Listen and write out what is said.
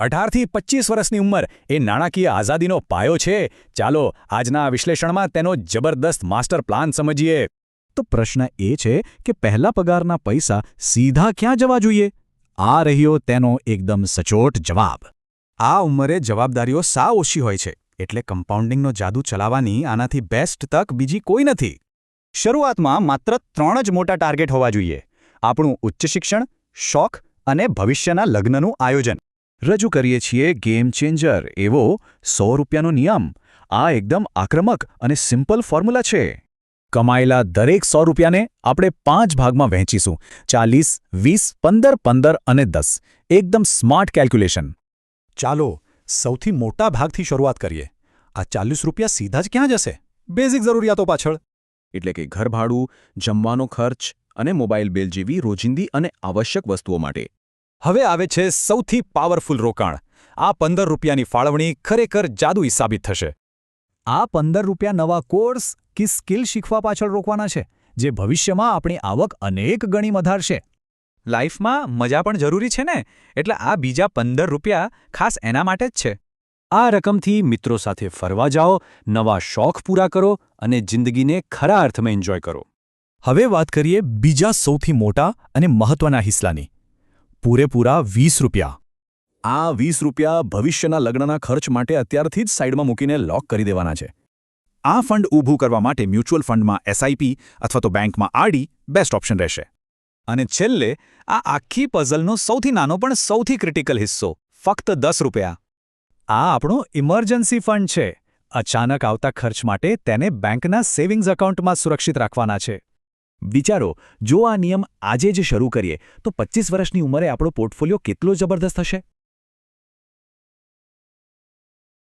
18થી 25 વર્ષની ઉંમર એ નાણાકીય આઝાદીનો પાયો છે. ચાલો આજના આ વિશ્લેષણમાં તેનો જબરદસ્ત માસ્ટર પ્લાન સમજીએ. તો પ્રશ્ન એ છે કે પહેલા પગારના પૈસા સીધા ક્યાં જવા જોઈએ? આ રહ્યો તેનો એકદમ સચોટ જવાબ. આ ઉંમરે જવાબદારીઓ સાવ ઓછી હોય છે, એટલે કમ્પાઉન્ડિંગનો જાદુ ચલાવવાની આનાથી બેસ્ટ તક બીજી કોઈ નથી. શરૂઆતમાં માત્ર 3 જ મોટા ટાર્ગેટ હોવા જોઈએ: આપણું ઉચ્ચ શિક્ષણ, શોખ અને ભવિષ્યના લગ્નનું આયોજન. રજૂ કરીએ છીએ ગેમ ચેન્જર એવો ₹100નો નિયમ. આ એકદમ આક્રમક અને સિમ્પલ ફોર્મ્યુલા છે. કમાયેલા દરેક ₹100ને આપણે 5 ભાગમાં વહેંચીશું: 40, 20, 15, 15 અને 10. એકદમ સ્માર્ટ કેલ્ક્યુલેશન. ચાલો સૌથી મોટા ભાગથી શરૂઆત કરીએ. આ ₹40 સીધા જ ક્યાં જશે? બેઝિક જરૂરિયાતો પાછળ. એટલે કે ઘર ભાડું, જમવાનો ખર્ચ અને મોબાઈલ બિલ જેવી રોજિંદી અને આવશ્યક વસ્તુઓ માટે. હવે આવે છે સૌથી પાવરફુલ રોકાણ. આ ₹15ની ફાળવણી ખરેખર જાદુઈ સાબિત થશે. આ ₹15 નવા કોર્સ કે સ્કિલ શીખવા પાછળ રોકવાના છે, જે ભવિષ્યમાં આપણી આવક અનેક ગણી વધારશે. લાઈફમાં મજા પણ જરૂરી છે ને, એટલે આ બીજા ₹15 ખાસ એના માટે જ છે. આ રકમથી મિત્રો સાથે ફરવા જાઓ, નવા શોખ પૂરા કરો અને જિંદગીને ખરા અર્થમાં એન્જોય કરો. હવે વાત કરીએ બીજા સૌથી મોટા અને મહત્વના હિસ્સાની: પૂરેપૂરા ₹20. આ ₹20 ભવિષ્યના લગ્નના ખર્ચ માટે અત્યારથી જ સાઈડમાં મૂકીને લોક કરી દેવાના છે. આ ફંડ ઊભું કરવા માટે મ્યુચ્યુઅલ ફંડમાં SIP અથવા તો બેંકમાં RD બેસ્ટ ઓપ્શન રહેશે. અને છેલ્લે આ આખી પઝલનો સૌથી નાનો પણ સૌથી ક્રિટિકલ હિસ્સો, ફક્ત ₹10. આ આપણો ઇમરજન્સી ફંડ છે. અચાનક આવતા ખર્ચ માટે તેને બેંકના સેવિંગ્સ એકાઉન્ટમાં સુરક્ષિત રાખવાના છે. વિચારો, જો આ નિયમ આજે જ શરૂ કરીએ તો 25 વર્ષની ઉંમરે આપણો પોર્ટફોલિયો કેટલો જબરદસ્ત હશે.